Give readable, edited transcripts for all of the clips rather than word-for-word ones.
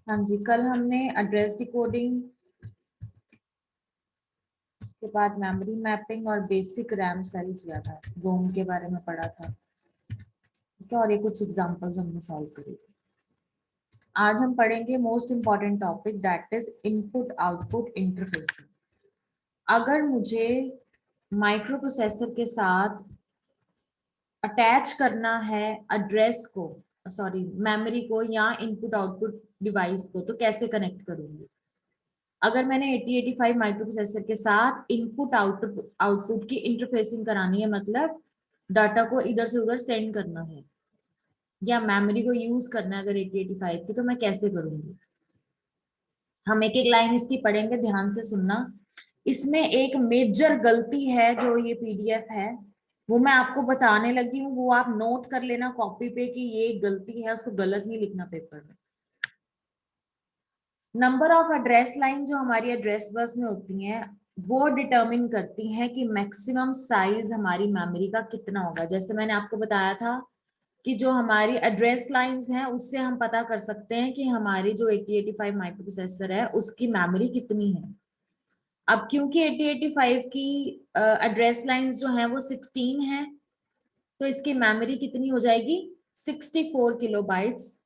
हाँ जी, कल हमने एड्रेस डिकोडिंग, उसके बाद मेमोरी मैपिंग और बेसिक रैम सेल किया था, रोम के बारे में पढ़ा था। ठीक है, और ये कुछ एग्जांपल्स हमने सॉल्व करी थी। आज हम पढ़ेंगे most important topic, that is input output interfacing. अगर मुझे माइक्रो प्रोसेसर के साथ अटैच करना है एड्रेस को, सॉरी मेमोरी को या इनपुट आउटपुट डिवाइस को, तो कैसे कनेक्ट करूंगी? अगर मैंने 8085 माइक्रो प्रोसेसर के साथ इनपुट आउटपुट की इंटरफेसिंग करानी है, मतलब डाटा को इधर से उधर सेंड करना है या मेमोरी को यूज करना है अगर 8085 की, तो मैं कैसे करूंगी? हम एक एक लाइन इसकी पढ़ेंगे, ध्यान से सुनना। इसमें एक मेजर गलती है जो ये पीडीएफ है, वो मैं आपको बताने लगी हूँ, वो आप नोट कर लेना कॉपी पे कि ये एक गलती है, उसको गलत नहीं लिखना पेपर में। नंबर ऑफ एड्रेस लाइन जो हमारी एड्रेस बस में होती हैं, वो डिटरमिन करती हैं कि मैक्सिमम साइज हमारी मेमोरी का कितना होगा। जैसे मैंने आपको बताया था कि जो हमारी एड्रेस लाइंस हैं, उससे हम पता कर सकते हैं कि हमारी जो 8085 माइक्रो प्रोसेसर है उसकी मेमोरी कितनी है। अब क्योंकि 8085 की एड्रेस लाइंस जो हैं वो 16 है, तो इसकी मेमोरी कितनी हो जाएगी? 64 किलोबाइट्स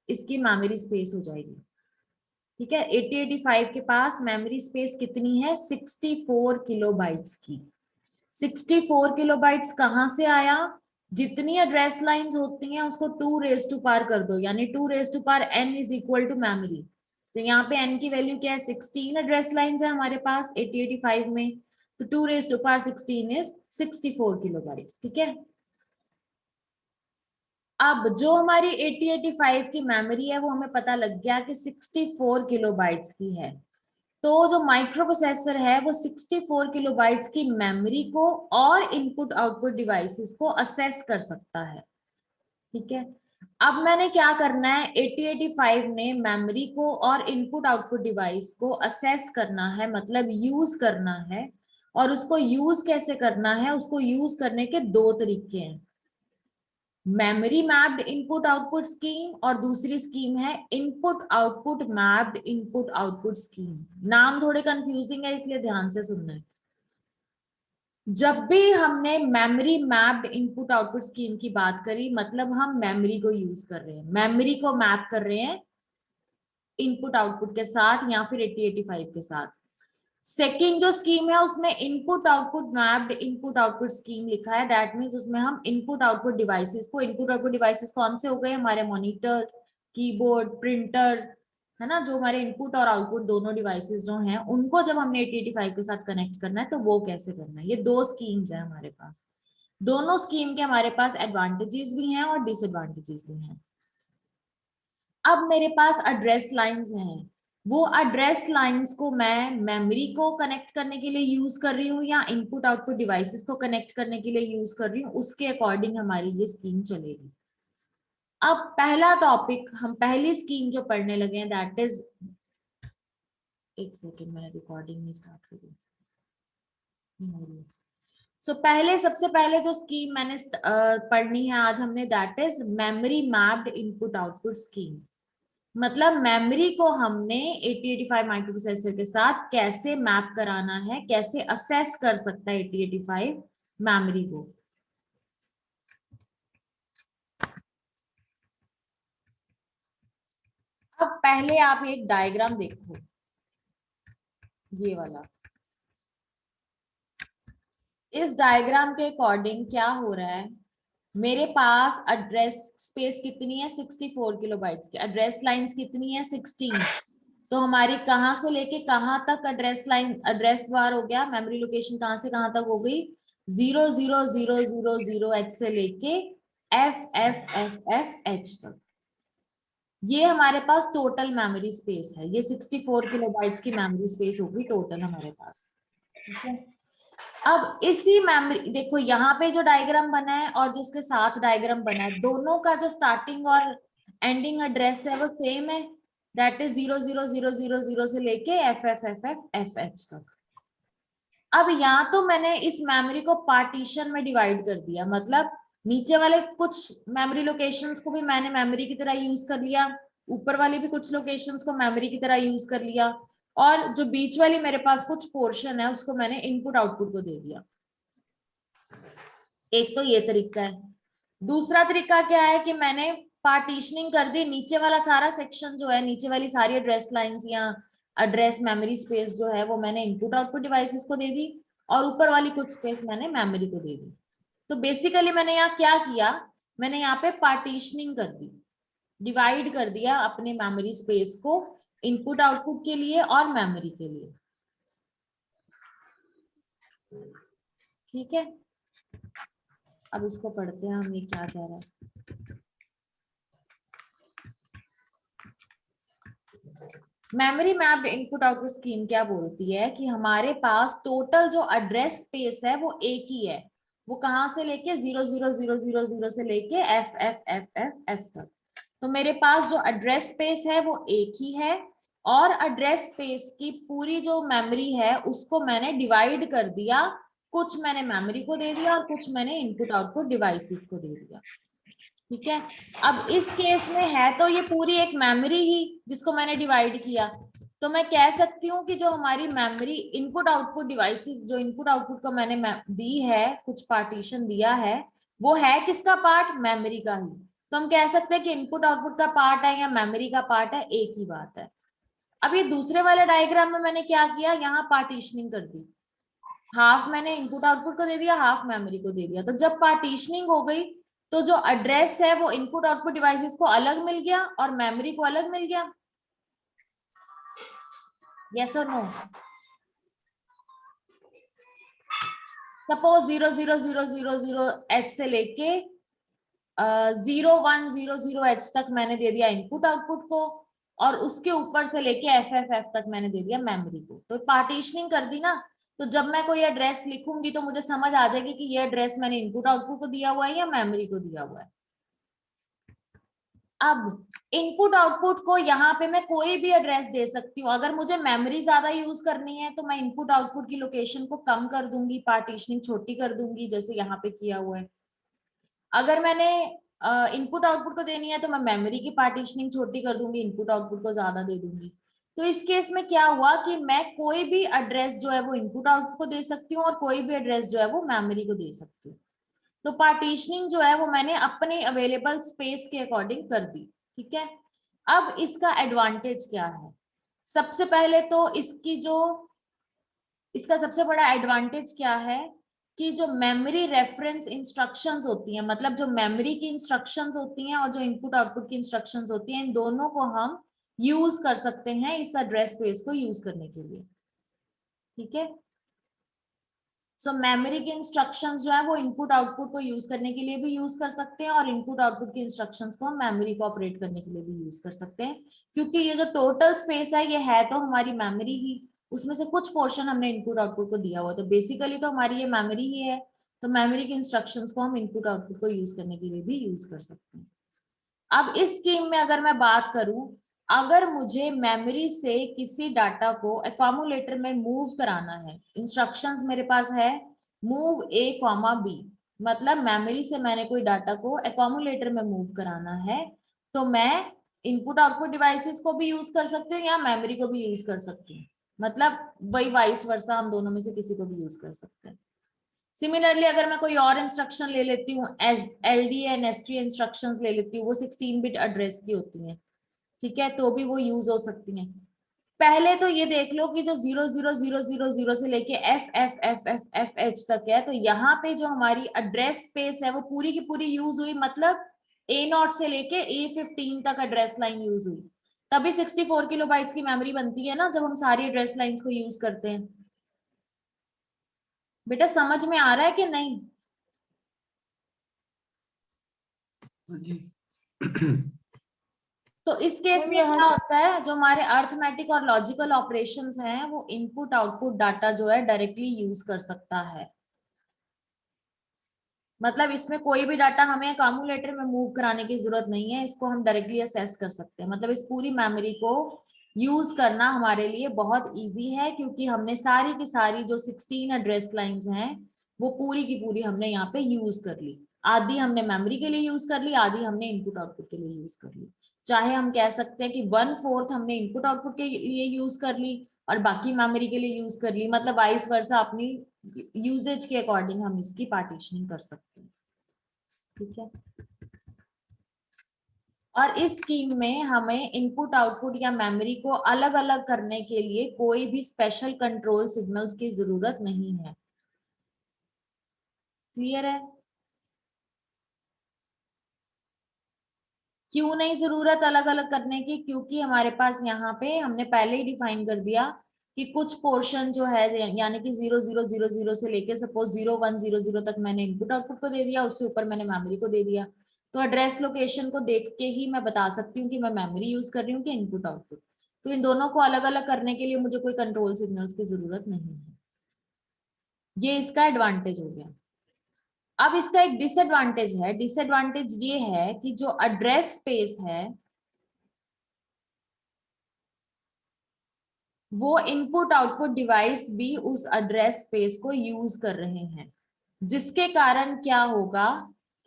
इसकी मेमोरी स्पेस हो जाएगी। ठीक है, 8085 के पास मेमोरी स्पेस कितनी है? 64 किलोबाइट्स की। 64 किलोबाइट्स कहां से आया? जितनी एड्रेस लाइंस होती हैं उसको 2 रेज टू पावर कर दो, यानी 2 raise to power n is equal to memory. तो यहाँ पे n की वैल्यू क्या है? 16 एड्रेस लाइंस है हमारे पास 8085 में, तो 2 raise to power 16 is 64 kilobyte. ठीक है, अब जो हमारी 8085 की मेमोरी है वो हमें पता लग गया कि 64 किलोबाइट्स की है। तो जो माइक्रो प्रोसेसर है वो 64 किलोबाइट्स की मेमोरी को और इनपुट आउटपुट डिवाइसेस को असेस कर सकता है। ठीक है, अब मैंने क्या करना है, 8085 ने मेमोरी को और इनपुट आउटपुट डिवाइस को असेस करना है, मतलब यूज करना है। और उसको यूज कैसे करना है? उसको यूज करने के दो तरीके हैं, memory mapped input output scheme और दूसरी स्कीम है input output mapped input output scheme. नाम थोड़े कंफ्यूजिंग है, इसलिए ध्यान से सुनना है। जब भी हमने memory mapped input output scheme की बात करी, मतलब हम मेमोरी को यूज कर रहे हैं, मेमोरी को मैप कर रहे हैं इनपुट आउटपुट के साथ या फिर 8085 के साथ। सेकेंड जो स्कीम है उसमें input output mapped input output scheme लिखा है, दैट मीन्स उसमें हम इनपुट आउटपुट डिवाइसेस को, इनपुट आउटपुट डिवाइसेस कौन से हो गए? हमारे मॉनिटर, कीबोर्ड, प्रिंटर, है ना, जो हमारे इनपुट और आउटपुट दोनों डिवाइसेस जो हैं, उनको जब हमने 8085 के साथ कनेक्ट करना है तो वो कैसे करना है? ये दो स्कीम्स है हमारे पास। दोनों स्कीम के हमारे पास एडवांटेजेस भी हैं और डिसएडवांटेजेस भी हैं। अब मेरे पास एड्रेस लाइंस हैं, वो एड्रेस लाइंस को मैं मेमोरी को कनेक्ट करने के लिए यूज कर रही हूँ या इनपुट आउटपुट डिवाइसेस को कनेक्ट करने के लिए यूज कर रही हूँ, उसके अकॉर्डिंग हमारी ये स्कीम चलेगी। अब पहला टॉपिक, हम पहली स्कीम जो पढ़ने लगे हैं, दैट इज, एक सेकेंड मैंने रिकॉर्डिंग नहीं स्टार्ट करी। पहले, सबसे पहले जो स्कीम मैंने पढ़नी है आज हमने, that is memory mapped input output scheme. मतलब मेमोरी को हमने 8085 माइक्रो प्रोसेसर के साथ कैसे मैप कराना है, कैसे असेस कर सकता है 8085 मेमोरी को। अब पहले आप एक डायग्राम देखो, ये वाला। इस डायग्राम के अकॉर्डिंग क्या हो रहा है, मेरे पास एड्रेस स्पेस कितनी है? 64 किलोबाइट्स की। एड्रेस लाइंस कितनी है? 16। तो हमारी कहां से लेके कहां तक एड्रेस लाइन, एड्रेस बार हो गया, मेमोरी लोकेशन कहां से कहां तक हो गई? 00000h से लेके FFFFH तक। ये हमारे पास टोटल मेमोरी स्पेस है, ये 64 किलोबाइट्स की मेमोरी स्पेस होगी टोटल हमारे पास। ठीक है, अब इसी मेमोरी, देखो यहाँ पे जो डायग्राम बना है और जो उसके साथ डायग्राम बना है, दोनों का जो स्टार्टिंग और एंडिंग एड्रेस है वो सेम है, दैट इज 00000 से लेके FFFFFH तक। अब यहाँ तो मैंने इस मेमोरी को पार्टीशन में डिवाइड कर दिया, मतलब नीचे वाले कुछ मेमोरी लोकेशंस को भी मैंने मेमोरी की तरह यूज कर लिया, ऊपर वाली भी कुछ लोकेशंस को मेमोरी की तरह यूज कर लिया, और जो बीच वाली मेरे पास कुछ पोर्शन है उसको मैंने इनपुट आउटपुट को दे दिया। एक तो ये तरीका है। दूसरा तरीका क्या है कि मैंने पार्टीशनिंग कर दी, नीचे वाला सारा सेक्शन जो है, नीचे वाली सारी एड्रेस लाइंस या एड्रेस मेमोरी स्पेस जो है वो मैंने इनपुट आउटपुट डिवाइसेस को दे दी, और ऊपर वाली कुछ स्पेस मैंने मेमोरी को दे दी। तो बेसिकली मैंने यहाँ क्या किया, मैंने यहाँ पे पार्टीशनिंग कर दी, डिवाइड कर दिया अपने मेमोरी स्पेस को इनपुट आउटपुट के लिए और मेमोरी के लिए। ठीक है, अब इसको पढ़ते हैं हम, ये क्या कह रहा है। Memory mapped input output scheme क्या बोलती है कि हमारे पास टोटल जो एड्रेस स्पेस है वो एक ही है, वो कहां से लेके 00000 से लेके F F F F F तक। तो मेरे पास जो एड्रेस स्पेस है वो एक ही है, और एड्रेस स्पेस की पूरी जो मेमोरी है उसको मैंने डिवाइड कर दिया, कुछ मैंने मेमोरी को दे दिया और कुछ मैंने इनपुट आउटपुट डिवाइसेस को दे दिया। ठीक है, अब इस केस में है तो ये पूरी एक मेमोरी ही जिसको मैंने डिवाइड किया, तो मैं कह सकती हूँ कि जो हमारी मेमोरी इनपुट आउटपुट डिवाइसेस, जो इनपुट आउटपुट को मैंने दी है, कुछ पार्टीशन दिया है, वो है किसका पार्ट, मेमोरी का ही। तो हम कह सकते हैं कि इनपुट आउटपुट का पार्ट है या मेमोरी का पार्ट है, एक ही बात है। अब ये दूसरे वाले डायग्राम में मैंने क्या किया, यहाँ पार्टीशनिंग कर दी, हाफ मैंने इनपुट आउटपुट को दे दिया, हाफ मेमोरी को दे दिया। तो जब पार्टीशनिंग हो गई तो जो एड्रेस है वो इनपुट आउटपुट डिवाइसेस को अलग मिल गया और मेमोरी को अलग मिल गया। यस और नो? सपोज 00000h से लेके 0100h तक मैंने दे दिया इनपुट आउटपुट को, और उसके ऊपर से लेके FFF तक मैंने दे दिया मेमोरी को। तो पार्टीशनिंग कर दी ना, तो जब मैं कोई एड्रेस लिखूंगी तो मुझे समझ आ जाएगी कि ये एड्रेस मैंने इनपुट आउटपुट को दिया हुआ है या मेमोरी को दिया हुआ है। अब इनपुट आउटपुट को यहाँ पे मैं कोई भी एड्रेस दे सकती हूँ। अगर मुझे मेमोरी ज्यादा यूज करनी है तो मैं इनपुट आउटपुट की लोकेशन को कम कर दूंगी, पार्टीशनिंग छोटी कर दूंगी, जैसे यहाँ पे किया हुआ है। अगर मैंने इनपुट आउटपुट को देनी है तो मैं मेमोरी की पार्टीशनिंग छोटी कर दूंगी, इनपुट आउटपुट को ज्यादा दे दूंगी। तो इस केस में क्या हुआ कि मैं कोई भी एड्रेस जो है वो इनपुट आउटपुट को दे सकती हूँ और कोई भी एड्रेस जो है वो मेमोरी को दे सकती हूँ। तो पार्टीशनिंग जो है वो मैंने अपने अवेलेबल स्पेस के अकॉर्डिंग कर दी। ठीक है, अब इसका एडवांटेज क्या है? सबसे पहले तो इसका सबसे बड़ा एडवांटेज क्या है कि जो मेमोरी रेफरेंस इंस्ट्रक्शंस होती हैं, मतलब जो मेमोरी की इंस्ट्रक्शंस होती हैं और जो इनपुट आउटपुट की इंस्ट्रक्शंस होती हैं, इन दोनों को हम यूज कर सकते हैं इस एड्रेस स्पेस को यूज करने के लिए। ठीक है, सो मेमोरी के इंस्ट्रक्शंस जो है वो इनपुट आउटपुट को यूज करने के लिए भी यूज कर सकते हैं, और इनपुट आउटपुट के इंस्ट्रक्शंस को हम मेमोरी को ऑपरेट करने के लिए भी यूज कर सकते हैं। क्योंकि ये जो टोटल स्पेस है ये है तो हमारी मेमोरी ही, उसमें से कुछ पोर्शन हमने इनपुट आउटपुट को दिया हुआ, तो बेसिकली तो हमारी ये मेमोरी ही है। तो मेमोरी के इंस्ट्रक्शंस को हम इनपुट आउटपुट को यूज करने के लिए भी यूज कर सकते हैं। अब इस स्कीम में अगर मैं बात करूं, अगर मुझे मेमोरी से किसी डाटा को एक्यूमुलेटर में मूव कराना है, इंस्ट्रक्शंस मेरे पास है मूव ए कॉमा बी, मतलब मेमोरी से मैंने कोई डाटा को एक्यूमुलेटर में मूव कराना है, तो मैं इनपुट आउटपुट डिवाइसेस को भी यूज कर सकती हूँ या मेमोरी को भी यूज कर सकती हूँ, मतलब वही वाइस वर्सा, हम दोनों में से किसी को भी यूज कर सकते हैं। सिमिलरली अगर मैं कोई और इंस्ट्रक्शन ले लेती हूँ, LD एंड ST इंस्ट्रक्शंस ले लेती हूँ, वो 16 बिट एड्रेस की होती हैं। ठीक है, तो भी वो यूज हो सकती हैं। पहले तो ये देख लो कि जो 00000 से लेके FFFFFH तक है, तो यहाँ पे जो हमारी एड्रेस स्पेस है वो पूरी की पूरी यूज हुई, मतलब A0 से लेके A15 तक एड्रेस लाइन यूज हुई। तभी 64 किलोबाइट्स की मेमोरी बनती है ना, जब हम सारी एड्रेस लाइंस को यूज करते हैं। बेटा समझ में आ रहा है कि नहीं? जी। तो इस केस में क्या होता है, जो हमारे अर्थमेटिक और लॉजिकल ऑपरेशंस हैं वो इनपुट आउटपुट डाटा जो है डायरेक्टली यूज कर सकता है। मतलब इसमें कोई भी डाटा हमें एक्यूमुलेटर में मूव कराने की जरूरत नहीं है, इसको हम डायरेक्टली असेस कर सकते हैं। मतलब इस पूरी मेमोरी को यूज करना हमारे लिए बहुत इजी है, क्योंकि हमने सारी की सारी जो 16 एड्रेस लाइंस हैं वो पूरी की पूरी हमने यहाँ पे यूज कर ली। आधी हमने मेमोरी के लिए यूज कर ली, आधी हमने इनपुट आउटपुट के लिए यूज कर ली। चाहे हम कह सकते हैं कि 1/4 हमने इनपुट आउटपुट के लिए यूज कर ली और बाकी मेमोरी के लिए यूज कर ली, मतलब वाइस वर्सा अपनी यूजेज के अकॉर्डिंग हम इसकी पार्टीशनिंग कर सकते हैं। ठीक है, और इस स्कीम में हमें इनपुट आउटपुट या मेमोरी को अलग अलग करने के लिए कोई भी स्पेशल कंट्रोल सिग्नल्स की जरूरत नहीं है। क्लियर है? क्यों नहीं जरूरत अलग अलग करने की? क्योंकि हमारे पास यहाँ पे हमने पहले ही डिफाइन कर दिया कि कुछ पोर्शन जो है, यानी कि 0000 से लेके सपोज 0100 तक मैंने इनपुट आउटपुट को दे दिया, उससे ऊपर मैंने मेमोरी को दे दिया। तो एड्रेस लोकेशन को देख के ही मैं बता सकती हूँ कि मैं मेमोरी यूज कर रही हूँ कि इनपुट आउटपुट। तो इन दोनों को अलग अलग करने के लिए मुझे कोई कंट्रोल सिग्नल्स की जरूरत नहीं है। ये इसका एडवांटेज हो गया। अब इसका एक डिसएडवांटेज है। डिसएडवांटेज ये है कि जो एड्रेस स्पेस है वो इनपुट आउटपुट डिवाइस भी उस एड्रेस स्पेस को यूज कर रहे हैं, जिसके कारण क्या होगा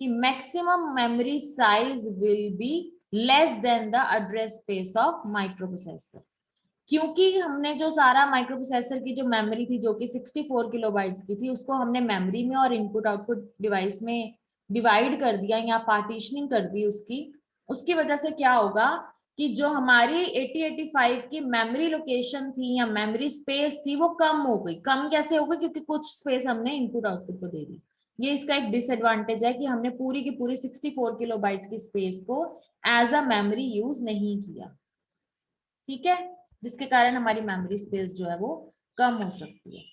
कि maximum memory size will be less than the address space of microprocessor. क्योंकि हमने जो सारा माइक्रोप्रोसेसर की जो मेमोरी थी जो कि 64 किलोबाइट्स की थी, उसको हमने मेमोरी में और इनपुट आउटपुट डिवाइस में डिवाइड कर दिया या पार्टीशनिंग कर दी उसकी वजह से क्या होगा कि जो हमारी 8085 की मेमोरी लोकेशन थी या मेमोरी स्पेस थी वो कम हो गई। कम कैसे हो गई? क्योंकि कुछ स्पेस हमने इनपुट आउटपुट को दे दी। ये इसका एक डिसएडवांटेज है कि हमने पूरी की पूरी 64 किलोबाइट्स की स्पेस को एज अ मेमोरी यूज नहीं किया। ठीक है, जिसके कारण हमारी मेमोरी स्पेस जो है वो कम हो सकती है।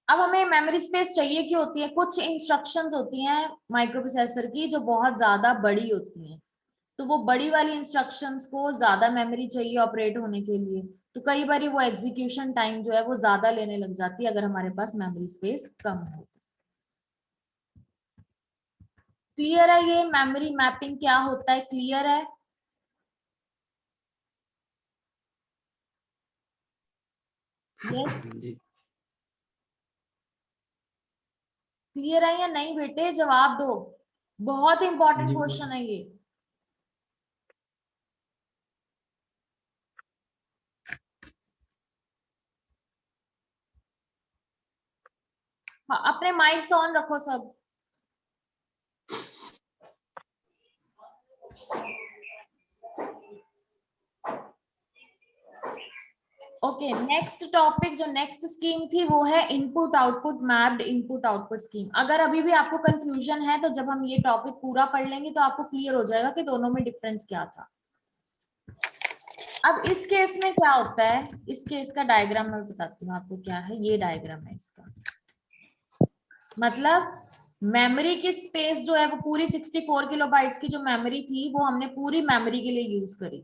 अब हमें मेमोरी स्पेस चाहिए क्यों होती है? कुछ इंस्ट्रक्शंस होती हैं माइक्रोप्रोसेसर की जो बहुत ज्यादा बड़ी होती हैं, तो वो बड़ी वाली इंस्ट्रक्शंस को ज्यादा मेमोरी चाहिए ऑपरेट होने के लिए, तो कई बार वो एग्जीक्यूशन टाइम जो है वो ज्यादा लेने लग जाती है अगर हमारे पास मेमोरी स्पेस कम हो। क्लियर है ये मेमोरी मैपिंग क्या होता है? क्लियर है? यस, क्लियर है या नहीं बेटे? जवाब दो, बहुत इंपॉर्टेंट क्वेश्चन है ये। हाँ, अपने माइक्स ऑन रखो सब। ओके, नेक्स्ट टॉपिक जो नेक्स्ट स्कीम थी वो है input output mapped input output scheme. अगर अभी भी आपको कंफ्यूजन है तो जब हम ये टॉपिक पूरा पढ़ लेंगे तो आपको क्लियर हो जाएगा कि दोनों में डिफरेंस क्या था। अब इस केस में क्या होता है, इस केस का डायग्राम मैं बताती हूँ आपको क्या है। ये डायग्राम है इसका, मतलब मेमोरी की स्पेस जो है वो पूरी 64 किलोबाइट्स की जो मेमोरी थी वो हमने पूरी मेमोरी के लिए यूज करी,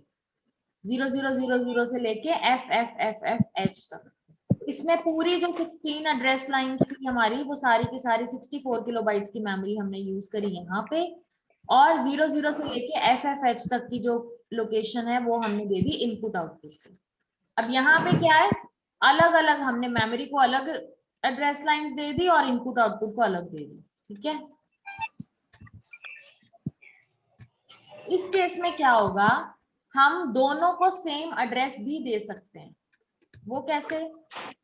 0000 से लेके FFFFH तक। इसमें पूरी जो 16 एड्रेस लाइंस थी हमारी वो सारी की सारी 64 किलोबाइट्स की मेमोरी हमने यूज करी यहाँ पे, और 00 से लेके FFH तक की जो लोकेशन है वो हमने दे दी इनपुट आउटपुट। अब यहाँ पे क्या है, अलग अलग हमने मेमोरी को अलग एड्रेस लाइंस दे दी और इनपुट आउटपुट को अलग दे दी। ठीक है, इस केस में क्या होगा, हम दोनों को सेम एड्रेस भी दे सकते हैं। वो कैसे?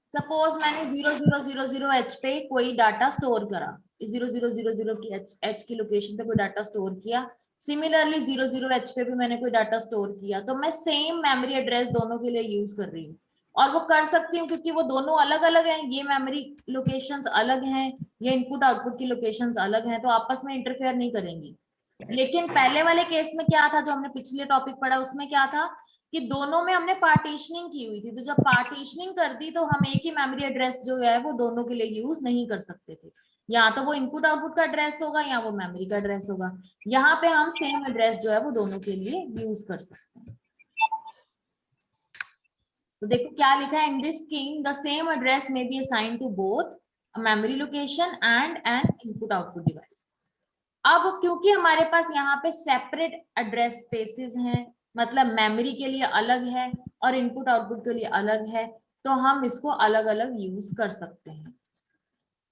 सपोज मैंने 0000H पे कोई डाटा स्टोर करा, 0000 की H की लोकेशन पे कोई डाटा स्टोर किया, सिमिलरली 00H पे भी मैंने कोई डाटा स्टोर किया, तो मैं सेम मेमोरी एड्रेस दोनों के लिए यूज कर रही हूँ। और वो कर सकती हूँ क्योंकि वो दोनों अलग अलग हैं, ये मेमोरी लोकेशंस अलग हैं, ये इनपुट आउटपुट की लोकेशंस अलग हैं, तो आपस में इंटरफेयर नहीं करेंगी। लेकिन पहले वाले केस में क्या था, जो हमने पिछले टॉपिक पढ़ा उसमें क्या था कि दोनों में हमने पार्टीशनिंग की हुई थी, तो जब पार्टीशनिंग कर दी तो हम एक ही मेमोरी एड्रेस जो है वो दोनों के लिए यूज नहीं कर सकते थे। या तो वो इनपुट आउटपुट का एड्रेस होगा या वो मेमोरी का एड्रेस होगा। यहाँ पे हम सेम एड्रेस जो है वो दोनों के लिए यूज कर सकते हैं। तो देखो क्या लिखा है, in this scheme the same address में be assign to both a memory location and an input output device. अब क्योंकि हमारे पास यहाँ पे सेपरेट एड्रेस स्पेसेस हैं, मतलब मेमोरी के लिए अलग है और इनपुट आउटपुट के लिए अलग है, तो हम इसको अलग अलग यूज कर सकते हैं।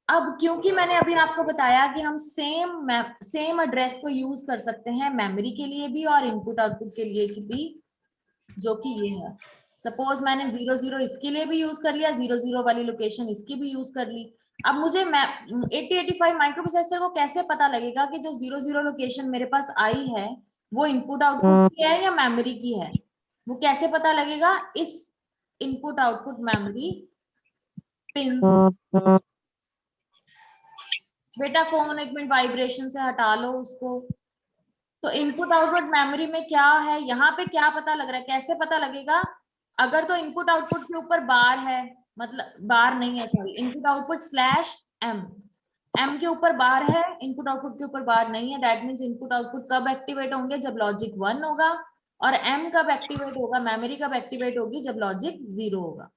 अब क्योंकि मैंने अभी आपको बताया कि हम सेम एड्रेस को यूज कर सकते हैं मेमोरी के लिए भी और इनपुट आउटपुट के लिए भी, जो कि ये है। सपोज मैंने 00 इसके लिए भी यूज कर लिया, 00 वाली लोकेशन इसकी भी यूज कर ली। अब मुझे 8085 माइक्रो प्रोसेसर को कैसे पता लगेगा कि जो 00 लोकेशन मेरे पास आई है वो इनपुट आउटपुट की है या मेमोरी की है? वो कैसे पता लगेगा? इस इनपुट आउटपुट मेमोरी पिन। बेटा फोन एक मिनट वाइब्रेशन से हटा लो उसको। तो इनपुट आउटपुट मेमोरी में क्या है, यहाँ पे क्या पता लग रहा है, कैसे पता लगेगा? अगर तो इनपुट आउटपुट के ऊपर बार है, मतलब बार नहीं है, sorry, input output slash M, M के ऊपर बार है, इनपुट आउटपुट के ऊपर बार नहीं है, दैट मीन्स इनपुट आउटपुट कब एक्टिवेट होंगे? जब लॉजिक 1 होगा। और एम कब एक्टिवेट होगा, मेमोरी कब एक्टिवेट होगी? जब लॉजिक 0 होगा।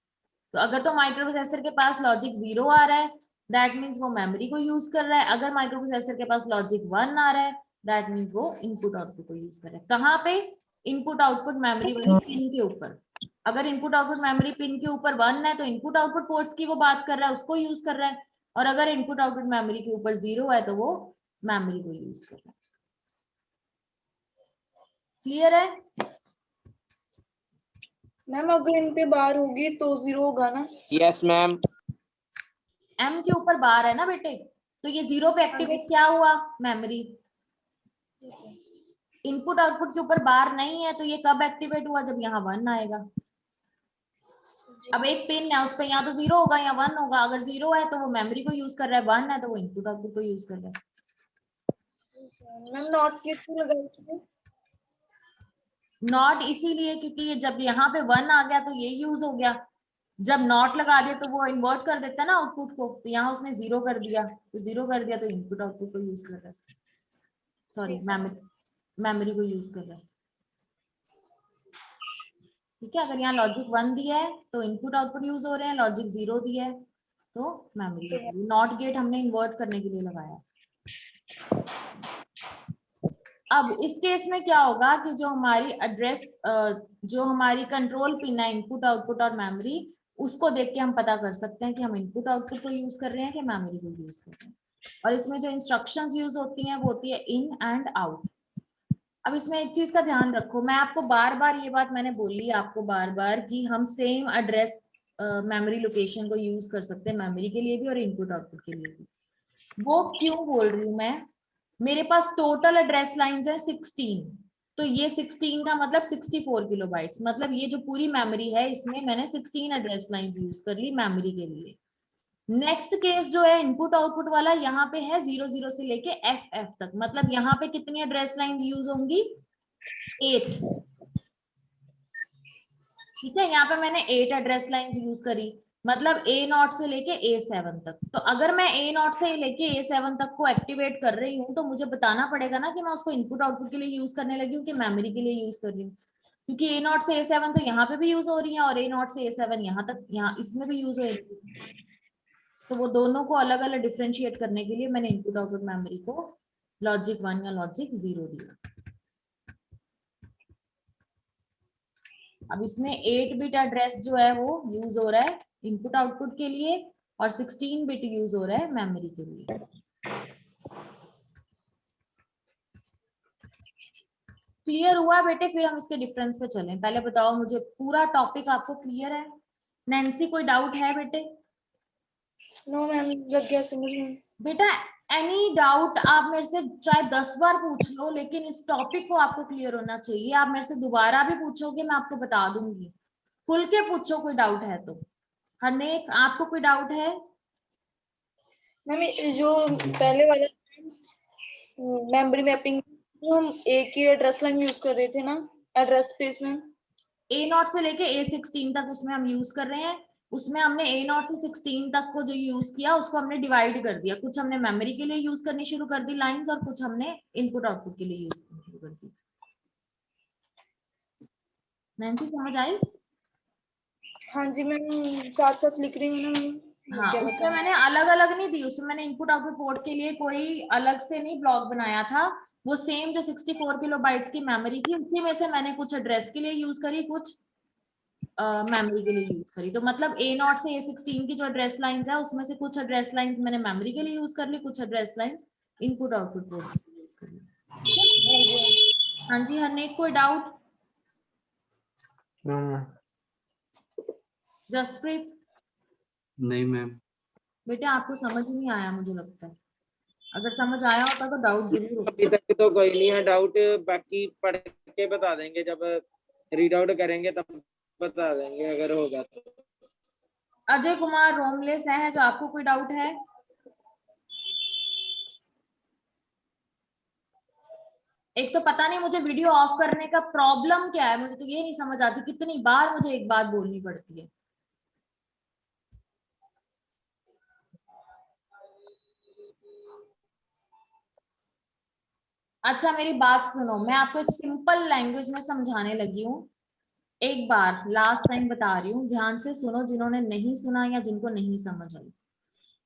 तो अगर तो माइक्रो प्रोसेसर के पास लॉजिक 0 आ रहा है, दैट मीन्स वो मेमोरी को यूज कर रहा है। अगर माइक्रो प्रोसेसर के पास लॉजिक 1 आ रहा है, दैट मीन्स वो इनपुट आउटपुट को यूज कर रहा है। कहाँ पे? इनपुट आउटपुट मेमोरी वाली पिन के ऊपर। अगर इनपुट आउटपुट मेमोरी पिन के ऊपर 1 है तो इनपुट आउटपुट पोर्ट्स की वो बात कर रहा है, उसको यूज कर रहा है। और अगर इनपुट आउटपुट मेमोरी के ऊपर 0 है तो वो मेमोरी को यूज कर रहा है। क्लियर है? मैम अगर इन पे बार होगी तो 0 होगा ना? Yes ma'am. एम के ऊपर बार है ना बेटे, तो ये 0 पे एक्टिवेट क्या हुआ? मेमोरी। इनपुट आउटपुट के ऊपर बार नहीं है तो ये कब एक्टिवेट हुआ? जब यहाँ 1 आएगा। अब एक पिन है उस पर या तो 0 होगा या 1 होगा। अगर 0 है तो वो मेमोरी को यूज कर रहा है, 1 है तो वो इनपुट आउटपुट को यूज कर रहा है। मैम नॉट गेट क्यों लगाई? नॉट इसीलिए क्योंकि ये जब यहाँ पे 1 आ गया तो ये यूज हो गया। जब नॉट लगा दिया तो वो इन्वर्ट कर देता है ना आउटपुट को, तो यहाँ उसने 0 कर दिया, तो 0 कर दिया तो इनपुट आउटपुट को यूज कर रहा है, सॉरी मेमोरी को यूज कर रहा है। ठीक है, अगर यहाँ लॉजिक 1 दिया है तो इनपुट आउटपुट यूज हो रहे हैं, लॉजिक 0 दिया है तो मेमोरी। नॉट गेट हमने इन्वर्ट करने के लिए लगाया। अब इस केस में क्या होगा कि जो हमारी एड्रेस, जो हमारी कंट्रोल पिन है इनपुट आउटपुट और मेमोरी, उसको देख के हम पता कर सकते हैं कि हम इनपुट आउटपुट को यूज कर रहे हैं कि मेमोरी को यूज कर रहे हैं। और इसमें जो इंस्ट्रक्शंस यूज होती हैं वो होती है इन एंड आउट। अब इसमें एक चीज का ध्यान रखो, मैं आपको बार बार ये बात मैंने बोली आपको बार बार कि हम सेम एड्रेस मेमोरी लोकेशन को यूज कर सकते हैं मेमोरी के लिए भी और इनपुट आउटपुट के लिए भी। वो क्यों बोल रही हूँ मैं? मेरे पास टोटल एड्रेस लाइंस है 16, तो ये 16 का मतलब 64 किलोबाइट्स, मतलब ये जो पूरी मेमोरी है इसमें मैंने 16 एड्रेस लाइंस यूज कर ली मेमोरी के लिए। नेक्स्ट केस जो है इनपुट आउटपुट वाला, यहाँ पे है 00 से लेके FF तक, मतलब यहाँ पे कितनी एड्रेस लाइंस यूज होंगी? 8। ठीक है, यहाँ पे मैंने 8 एड्रेस लाइंस यूज करी, मतलब A0 से लेके A7 तक। तो अगर मैं A0 से लेके A7 तक को एक्टिवेट कर रही हूँ तो मुझे बताना पड़ेगा ना कि मैं उसको इनपुट आउटपुट के लिए यूज करने लगी हूँ कि मेमोरी के लिए यूज कर रही हूँ, क्योंकि A0 से A7 तो यहाँ पे भी यूज हो रही है और A0 से A7 यहाँ तक, यहाँ इसमें भी यूज हो रही है। तो वो दोनों को अलग अलग डिफ्रेंशिएट करने के लिए मैंने इनपुट आउटपुट मेमोरी को लॉजिक 1 या लॉजिक 0 दिया। अब इसमें 8 बिट एड्रेस जो है वो यूज हो रहा है इनपुट आउटपुट के लिए और 16 बिट यूज हो रहा है मेमोरी के लिए। क्लियर हुआ बेटे? फिर हम इसके डिफरेंस पे चलें। पहले बताओ मुझे, पूरा टॉपिक आपको क्लियर है? नैन्सी कोई डाउट है बेटे? नो मैम, लग गया समझ में। बेटा एनी डाउट आप मेरे से चाहे 10 बार पूछ लो, लेकिन इस टॉपिक को आपको क्लियर होना चाहिए। आप मेरे से दोबारा भी पूछोगे मैं आपको बता दूंगी, खुल के पूछो कोई डाउट है तो। हरनेक आपको कोई डाउट है? मैम जो पहले वाला मेमोरी मैपिंग, जो हम एक ही एड्रेस लाइन यूज कर रहे थे ना एड्रेस स्पेस में, A0 से लेके A16 तक उसमें हम यूज कर रहे हैं। उसमें हमने A0 से 16 तक को जो यूज किया उसको हमने डिवाइड कर दिया, कुछ हमने मेमोरी के लिए यूज करनी शुरू कर दी लाइंस और कुछ हमने इनपुट आउटपुट के लिए यूज करनी शुरू कर दी। नैन्सी समझ आई? हाँ जी मैम, साथ साथ लिख रही हूँ ना मैम। हाँ, उसमें मैंने अलग अलग नहीं दी, उसमें मैंने इनपुट आउटपुट पोर्ट के लिए कोई अलग से नहीं ब्लॉक बनाया था। वो सेम जो 64 किलोबाइट्स की मेमोरी थी उसी में से मैंने कुछ एड्रेस के लिए यूज करी, कुछ मेमोरी के लिए यूज करी। तो मतलब A0 से A16 की जो एड्रेस लाइंस है उसमें से कुछ एड्रेस लाइंस मैंने मेमोरी के लिए यूज कर ली, कुछ address lines input output port के लिए यूज कर ली। हाँ जी, हरनेक कोई डाउट? जसप्रीत? नहीं मैम। बेटे आपको समझ ही नहीं आया मुझे लगता है, अगर समझ आया होता तो डाउट जरूर होता। अभी तक तो कोई नहीं है डाउट, बाकी पढ़ के बता देंगे, जब रीड आउट करेंगे तब बता देंगे अगर होगा तो। अजय कुमार रोमलेस है जो आपको कोई डाउट है? एक तो पता नहीं मुझे वीडियो ऑफ करने का प्रॉब्लम क्या है, मुझे तो ये नहीं समझ आती कितनी बार मुझे एक बात बोलनी पड़ती है। अच्छा मेरी बात सुनो, मैं आपको एक सिंपल लैंग्वेज में समझाने लगी हूँ, एक बार लास्ट टाइम बता रही हूँ, ध्यान से सुनो जिन्होंने नहीं सुना या जिनको नहीं समझ आई।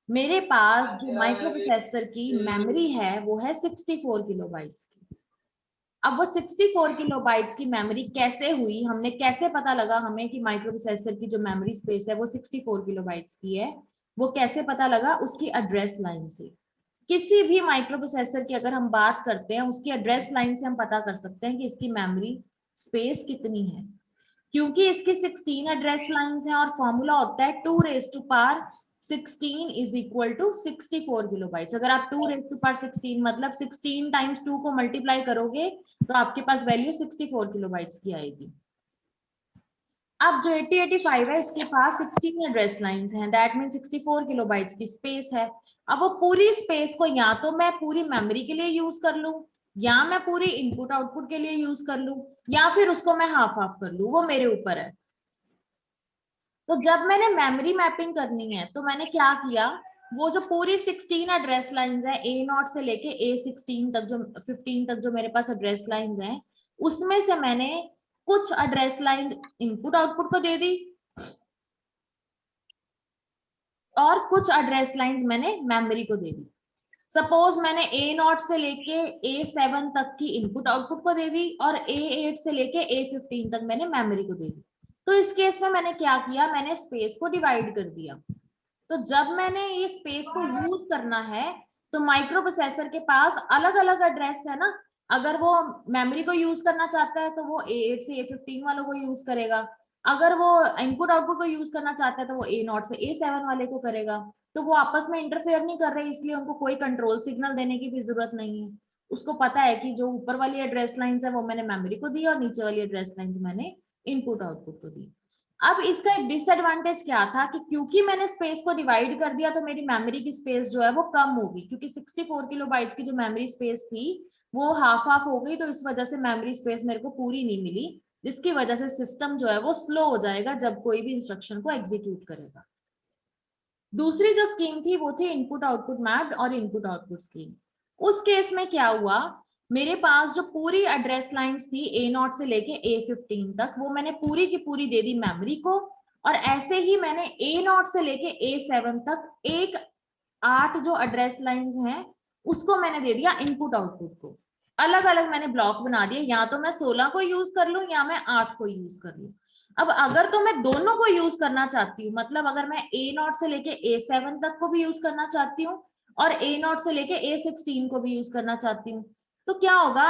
मेरे पास जो माइक्रो प्रोसेसर की मेमोरी है वो है 64 किलोबाइट्स की। अब वो 64 किलोबाइट्स की मेमोरी कैसे हुई, हमने कैसे पता लगा हमें कि माइक्रो प्रोसेसर की जो मेमोरी स्पेस है वो 64 किलोबाइट्स की है, वो कैसे पता लगा? उसकी एड्रेस लाइन से। किसी भी माइक्रो प्रोसेसर की अगर हम बात करते हैं उसकी एड्रेस लाइन से हम पता कर सकते हैं कि इसकी मेमोरी स्पेस कितनी है, क्योंकि इसकी 16 एड्रेस लाइंस हैं और फॉर्मूला होता है 2 raise to power 16 is equal to 64 kilobytes. अगर आप 2 रेज टू पावर 16 मतलब 16 टाइम्स 2 को मल्टीप्लाई करोगे तो आपके पास वैल्यू 64 किलोबाइट्स की आएगी। अब जो 8085 है इसके पास 16 एड्रेस लाइंस हैं, दैट मीन 64 किलोबाइट्स की स्पेस है। अब वो पूरी स्पेस को या तो मैं पूरी मेमोरी के लिए यूज कर लूं, या मैं पूरी इनपुट आउटपुट के लिए यूज कर लूं, या फिर उसको मैं हाफ हाफ कर लूं, वो मेरे ऊपर है। तो जब मैंने मेमोरी मैपिंग करनी है तो मैंने क्या किया, वो जो पूरी 16 एड्रेस लाइंस है A0 से लेके A16 तक, जो 15 तक जो मेरे पास एड्रेस लाइंस हैं, उसमें से मैंने कुछ एड्रेस लाइंस इनपुट आउटपुट को दे दी और कुछ एड्रेस लाइंस मैंने मेमोरी को दे दी। सपोज मैंने A0 से लेके A7 तक की इनपुट आउटपुट को दे दी और A8 से लेके A15 तक मैंने मेमोरी को दे दी। तो इस केस में मैंने क्या किया, मैंने स्पेस को डिवाइड कर दिया। तो जब मैंने ये स्पेस को यूज करना है तो माइक्रो प्रोसेसर के पास अलग अलग एड्रेस है ना, अगर वो मेमोरी को यूज करना चाहता है तो वो A8 से A15 वालों को यूज करेगा, अगर वो इनपुट आउटपुट को यूज करना चाहता है तो वो A0 से A7 वाले को करेगा। तो वो आपस में इंटरफेयर नहीं कर रहे, इसलिए उनको कोई कंट्रोल सिग्नल देने की भी जरूरत नहीं है। उसको पता है कि जो ऊपर वाली एड्रेस लाइंस है वो मैंने मेमोरी को दी और नीचे वाली एड्रेस लाइंस मैंने इनपुट आउटपुट को दी। अब इसका एक डिसएडवांटेज क्या था कि क्योंकि मैंने स्पेस को डिवाइड कर दिया तो मेरी मेमोरी की स्पेस जो है वो कम होगी, क्योंकि 64 किलोबाइट्स की जो मेमोरी स्पेस थी वो हाफ हाफ हो गई, तो इस वजह से मेमोरी स्पेस मेरे को पूरी नहीं मिली, जिसकी वजह से सिस्टम जो है वो स्लो हो जाएगा जब कोई भी इंस्ट्रक्शन को एग्जीक्यूट करेगा। दूसरी जो स्कीम थी वो थी इनपुट आउटपुट मैप्ड और इनपुट आउटपुट स्कीम। उस केस में क्या हुआ, मेरे पास जो पूरी एड्रेस लाइंस थी A0 से लेके A15 तक वो मैंने पूरी की पूरी दे दी मेमोरी को, और ऐसे ही मैंने A0 से लेके A7 तक एक 8 जो एड्रेस लाइंस हैं उसको मैंने दे दिया इनपुट आउटपुट को। अलग अलग मैंने ब्लॉक बना दिए, या तो मैं 16 को यूज कर लूं या मैं 8 को यूज कर लूं। अब अगर तो मैं दोनों को यूज करना चाहती हूँ, मतलब अगर मैं A0 से लेके A7 तक को भी यूज करना चाहती हूँ और A0 से लेके A16 को भी यूज करना चाहती हूँ, तो क्या होगा,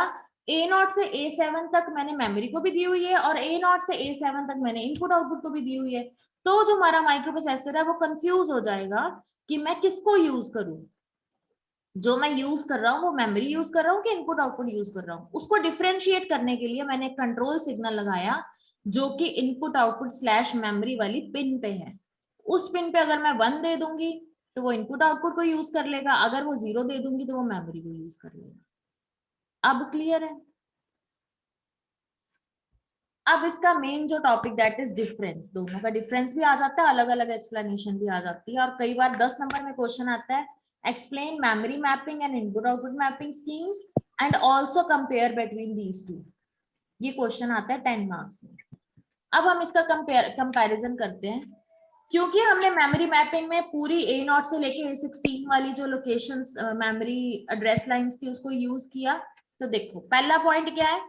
A0 से A7 तक मैंने मेमोरी को भी दी हुई है और A0 से A7 तक मैंने इनपुट आउटपुट को भी दी हुई है। तो जो हमारा माइक्रो प्रोसेसर है वो कंफ्यूज हो जाएगा कि मैं किसको यूज करूं, जो मैं यूज कर रहा हूँ वो मेमोरी यूज कर रहा हूँ कि इनपुट आउटपुट यूज कर रहा हूँ। उसको डिफरेंशिएट करने के लिए मैंने कंट्रोल सिग्नल लगाया जो कि इनपुट आउटपुट स्लैश मेमोरी वाली पिन पे है। उस पिन पे अगर मैं 1 दे दूंगी तो वो इनपुट आउटपुट को यूज कर लेगा, अगर वो 0 दे दूंगी तो वो मेमोरी को यूज कर लेगा। अब क्लियर है? अब इसका मेन जो टॉपिक दैट इज डिफरेंस, दोनों का डिफरेंस भी आ जाता है, अलग अलग एक्सप्लेनेशन भी आ जाती है, और कई बार 10 नंबर में क्वेश्चन आता है explain memory mapping and input output mapping schemes and also compare between these two. ये क्वेश्चन आता है 10 मार्क्स में। अब हम इसका कंपैरिजन करते हैं, क्योंकि हमने मेमोरी मैपिंग में पूरी A0 से लेके A16 वाली जो लोकेशंस मेमोरी एड्रेस लाइंस थी उसको यूज किया। तो देखो पहला पॉइंट क्या है,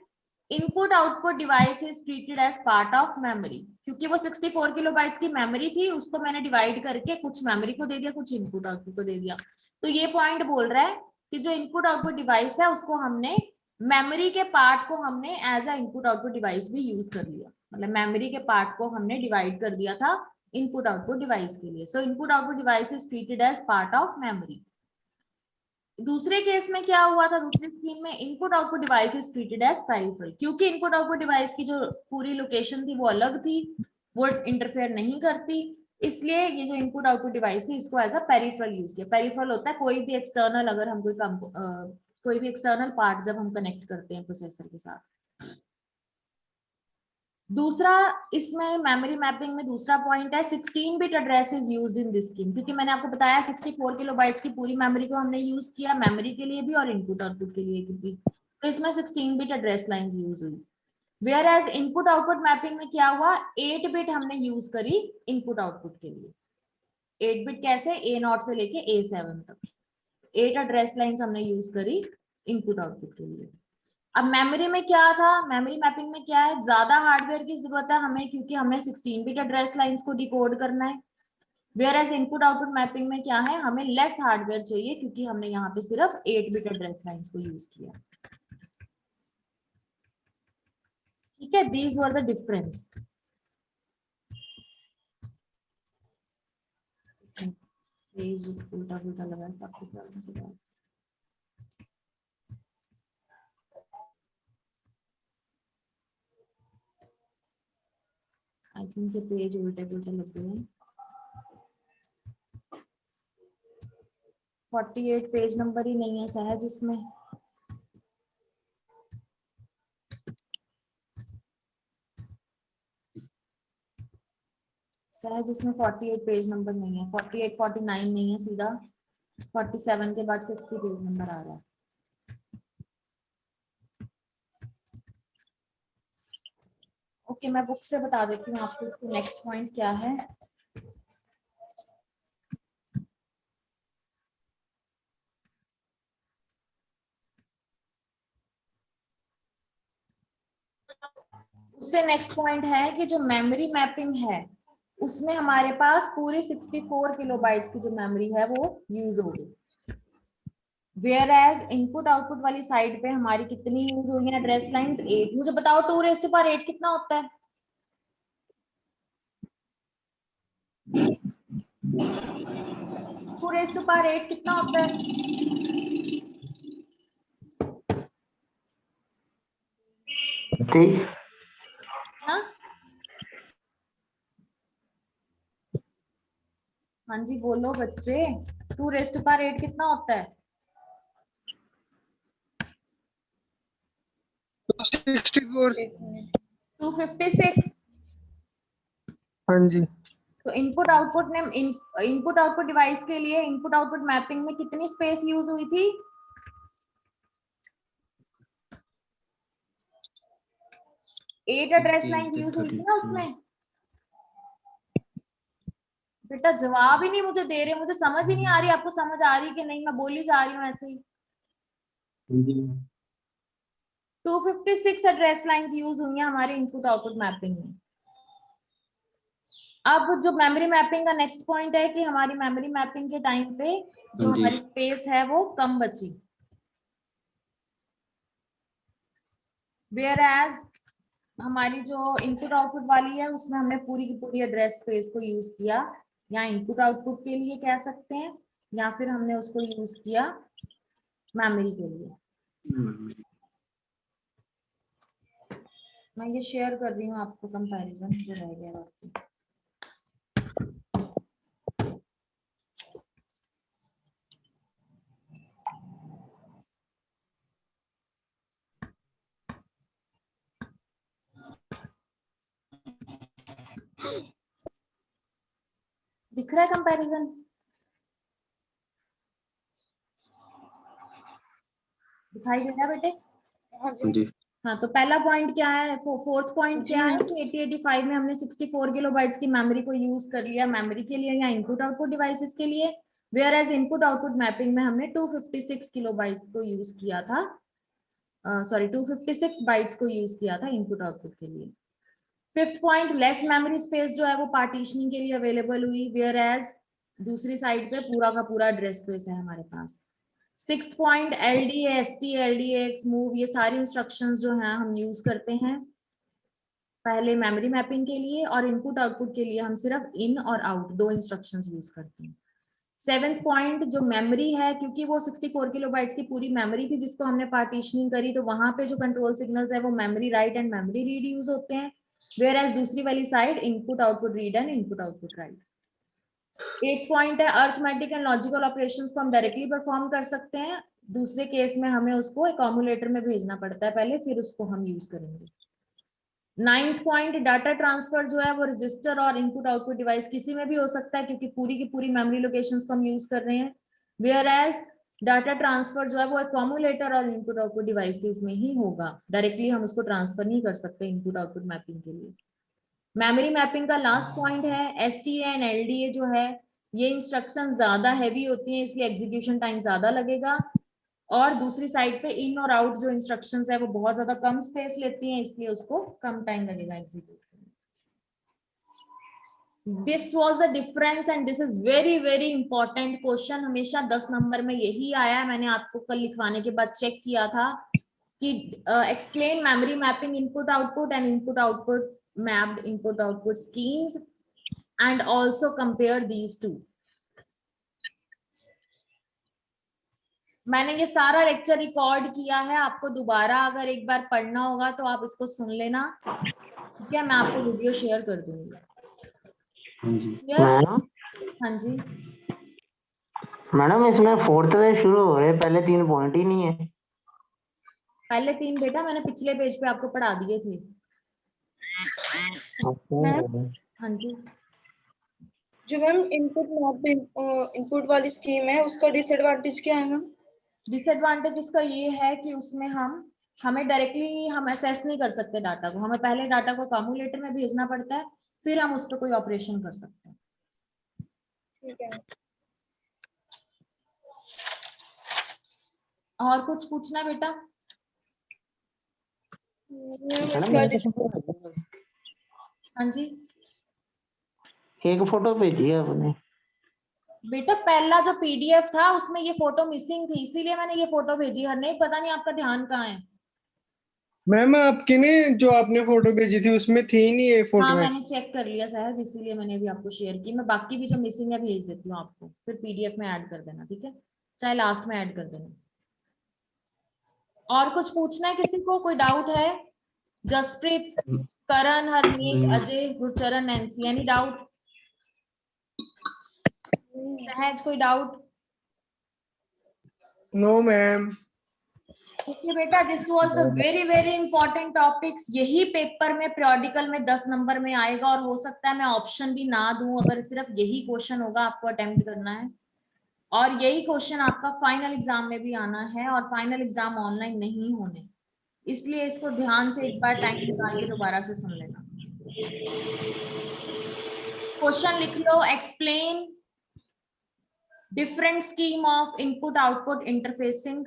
input output device is treated as part of memory, क्योंकि वो 64 किलोबाइट्स की मेमोरी थी, उसको मैंने डिवाइड करके कुछ मेमोरी को दे दिया, कुछ इनपुट आउटपुट को दे दिया। तो ये पॉइंट बोल रहा है कि जो इनपुट आउटपुट डिवाइस है उसको हमने मेमोरी के पार्ट को हमने as a input output device भी यूज कर लिया, मतलब मेमोरी के पार्ट को हमने डिवाइड कर दिया था इनपुट आउटपुट डिवाइस के लिए। So input output device is treated as part of memory. दूसरे केस में क्या हुआ था, दूसरी स्कीम में input output device is treated as peripheral, क्योंकि इनपुट आउटपुट डिवाइस की जो पूरी लोकेशन थी वो अलग थी, वो इंटरफेयर नहीं करती, इसलिए ये जो इनपुट आउटपुट डिवाइस थी इसको एज अ पेरिफेरल यूज किया। पेरिफेरल होता है कोई भी एक्सटर्नल, अगर हम कोई भी एक्सटर्नल पार्ट जब हम कनेक्ट करते हैं प्रोसेसर के साथ। दूसरा इसमें मेमोरी मैपिंग में दूसरा पॉइंट है 16 bit address is used in this scheme, क्योंकि मैंने आपको बताया 64 किलोबाइट्स की पूरी मेमोरी को हमने यूज किया, मेमोरी के लिए भी और इनपुट आउटपुट के लिए भी, तो इसमें 16 बिट एड्रेस लाइन यूज हुई। Whereas input output mapping में क्या हुआ, 8 बिट हमने यूज करी इनपुट आउटपुट के लिए। 8 बिट कैसे, A0 से लेके A7 तक 8 एड्रेस लाइंस हमने यूज करी इनपुट आउटपुट के लिए। अब मेमोरी में क्या था, मेमोरी मैपिंग में क्या है, ज्यादा हार्डवेयर की जरूरत है हमें, क्योंकि हमें 16 बिट एड्रेस लाइंस को डिकोड करना है। Whereas input output mapping में क्या है, हमें लेस हार्डवेयर चाहिए, क्योंकि हमने यहाँ पे सिर्फ 8 बिट एड्रेस लाइंस को यूज किया। ठीक है, these were the difference. Page उल्टा उल्टा लगा है। आई थिंक ये पेज उल्टे उल्टे लग गए हैं। 48 पेज नंबर ही नहीं है सहज इसमें। सहज इसमें 48 पेज नंबर नहीं है, 48 49 नहीं है, सीधा 47 के बाद 50 पेज नंबर आ रहा है। ओके, मैं बुक से बता देती हूँ आपको नेक्स्ट पॉइंट क्या है। उससे नेक्स्ट पॉइंट है कि जो मेमोरी मैपिंग है उसमें हमारे पास पूरी 64 किलोबाइट्स की जो मेमोरी है वो यूज हो गई। वेयर एज इनपुट आउटपुट वाली साइड पे हमारी कितनी यूज हुई है एड्रेस लाइंस 8। मुझे बताओ 2⁸ कितना होता है? 2⁸ कितना होता है? हाँ हाँ जी बोलो बच्चे, 2⁸ कितना होता है? 256। हाँ जी। तो इनपुट आउटपुट ने इनपुट आउटपुट डिवाइस के लिए इनपुट आउटपुट मैपिंग में कितनी स्पेस यूज हुई थी? 8 एड्रेस लाइन यूज हुई थी ना उसमें। बेटा जवाब ही नहीं मुझे दे रहे, मुझे समझ ही नहीं आ रही, आपको समझ आ रही कि नहीं? मैं बोली जा रही हूँ ऐसे ही। 256 एड्रेस लाइंस यूज हुई हैं हमारे इनपुट आउटपुट मैपिंग में। अब जो मेमोरी मैपिंग का नेक्स्ट पॉइंट है कि हमारी मेमोरी मैपिंग के टाइम पे जो हमारी स्पेस है वो कम बची। वेयर एज हमारी जो इनपुट आउटपुट वाली है उसमें हमने पूरी की पूरी एड्रेस स्पेस को यूज किया, या इनपुट आउटपुट के लिए कह सकते हैं, या फिर हमने उसको यूज किया मेमोरी के लिए। मैं ये शेयर कर रही हूँ आपको कंपैरिजन जो रह गया बाकी। दिख रहा है कंपैरिजन? दिखाई दे रहा है बेटे? हाँ जी। हाँ, तो पहला पॉइंट क्या है, फोर्थ पॉइंट क्या है कि 8085 में हमने 64 किलोबाइट्स की मेमोरी को यूज कर लिया मेमोरी के लिए या इनपुट आउटपुट डिवाइसेस के लिए। Whereas input output mapping में हमने 256 किलोबाइट्स को यूज किया था सॉरी 256 बाइट्स को यूज किया था इनपुट आउटपुट के लिए। Fifth point, less memory space जो है वो पार्टीशनिंग के लिए अवेलेबल हुई, वेयर एज दूसरी साइड पे पूरा का पूरा एड्रेस स्पेस है हमारे पास। Sixth point, LDA, ST, LDAX, move, ये सारी इंस्ट्रक्शंस जो हैं हम यूज करते हैं पहले मेमोरी मैपिंग के लिए, और इनपुट आउटपुट के लिए हम सिर्फ इन और आउट दो इंस्ट्रक्शंस यूज करते हैं। सेवेंथ पॉइंट, जो मेमोरी है, क्योंकि वो 64 किलोबाइट्स की पूरी मेमोरी थी जिसको हमने पार्टीशनिंग करी, तो वहां पे जो कंट्रोल सिग्नल्स है वो memory write and memory read use होते हैं, वेयर एज दूसरी वाली side input output read and input output right. 8 point है, अर्थमेटिक एंड लॉजिकल ऑपरेशंस को हम डायरेक्टली परफॉर्म कर सकते हैं, दूसरे केस में हमें उसको एक कॉम्युलेटर में भेजना पड़ता है पहले, फिर उसको हम यूज करेंगे। 9th पॉइंट, डाटा ट्रांसफर जो है वो रजिस्टर और इनपुट आउटपुट डिवाइस किसी में भी हो सकता है क्योंकि पूरी की पूरी मेमोरी लोकेशंस को हम यूज कर रहे हैं, वेयर एज डाटा ट्रांसफर जो है वो कॉम्युलेटर और इनपुट आउटपुट डिवाइसेस में ही होगा, डायरेक्टली हम उसको ट्रांसफर नहीं कर सकते इनपुट आउटपुट मैपिंग के लिए। मेमोरी मैपिंग का लास्ट पॉइंट है, STA एंड LDA जो है ये इंस्ट्रक्शन ज्यादा हैवी होती हैं इसलिए एग्जीक्यूशन टाइम ज्यादा लगेगा, और दूसरी साइड पे इन और आउट जो इंस्ट्रक्शंस है वो बहुत ज्यादा कम स्पेस लेती हैं इसलिए उसको कम टाइम लगेगा एग्जीक्यूट करने। This was the difference and this is very very important question, हमेशा 10 नंबर में यही आया है। मैंने आपको कल लिखवाने के बाद चेक किया था कि explain memory mapping input output and input output mapped input output schemes and also compare these two. मैंने ये सारा लेक्चर रिकॉर्ड किया है, आपको दोबारा अगर एक बार पढ़ना होगा तो आप इसको सुन लेना, ठीक है? मैं आपको वीडियो शेयर कर दूंगी। हाँ जी हाँ जी मैडम, इसमें फोर्थ से शुरू हो रहे, पहले 3 पॉइंट ही नहीं है। पहले 3 बेटा मैंने पिछले पेज पे आपको पढ़ा दिए थे। हाँ जी, जो मैम इनपुट वाली स्कीम है उसका डिसएडवांटेज क्या है मैम? डिसएडवांटेज उसका ये है कि उसमें हमें डायरेक्टली हम असेस नहीं कर सकते डाटा को, हमें पहले डाटा को कम्युलेटर में भेजना पड़ता है फिर हम उस पर कोई ऑपरेशन कर सकते हैं। ठीक है। और कुछ पूछना बेटा? हाँ जी, एक फोटो भेजी है आपने बेटा पहला जो PDF था उसमें ये फोटो मिसिंग थी इसीलिए मैंने ये फोटो भेजी है, नहीं पता नहीं आपका ध्यान कहाँ है। मैम आपकी ने जो आपने फोटो भेजी थी उसमें थी नहीं ये हाँ फोटो। मैंने चेक कर लिया सहज, इसीलिए मैंने भी आपको शेयर की। मैं बाकी भी जो मिसिंग है भेज देती हूँ आपको, फिर PDF में ऐड कर देना, ठीक है? चाहे लास्ट में ऐड कर देना। और कुछ पूछना है किसी को? कोई डाउट है? Jaspreet, Karan, Harmeet, Ajay, Gurcharan, Nancy, any doubt? Sahaj कोई डाउट? No ma'am. ओके बेटा, this was the very very important topic. यही पेपर में periodical में 10 नंबर में आएगा और हो सकता है मैं ऑप्शन भी ना दूं अगर सिर्फ यही क्वेश्चन होगा आपको अटेम्प्ट करना है, और यही क्वेश्चन आपका फाइनल एग्जाम में भी आना है, और फाइनल एग्जाम ऑनलाइन नहीं होने, इसलिए इसको ध्यान से एक बार टाइम निकाल के दोबारा से सुन लेना। क्वेश्चन लिख लो, explain different scheme of input output interfacing.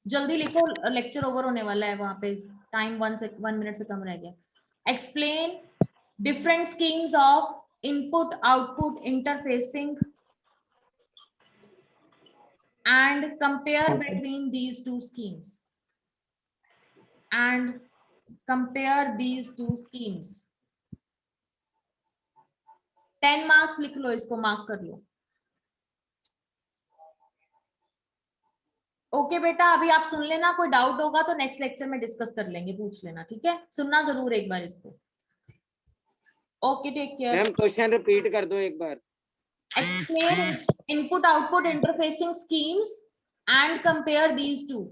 जल्दी लिखो, लेक्चर ओवर होने वाला है, वहां पे टाइम 1 मिनट से कम रह गया। Explain different schemes of input output interfacing and compare between these two schemes and compare these two schemes। 10 marks लिख लो, इसको मार्क कर लो। ओके बेटा, अभी आप सुन लेना, कोई डाउट होगा तो नेक्स्ट लेक्चर में डिस्कस कर लेंगे, पूछ लेना, ठीक है? सुनना जरूर एक बार इसको। Okay, take care. Ma'am question repeat कर दो एक बार। Explain input output interfacing schemes and compare these two।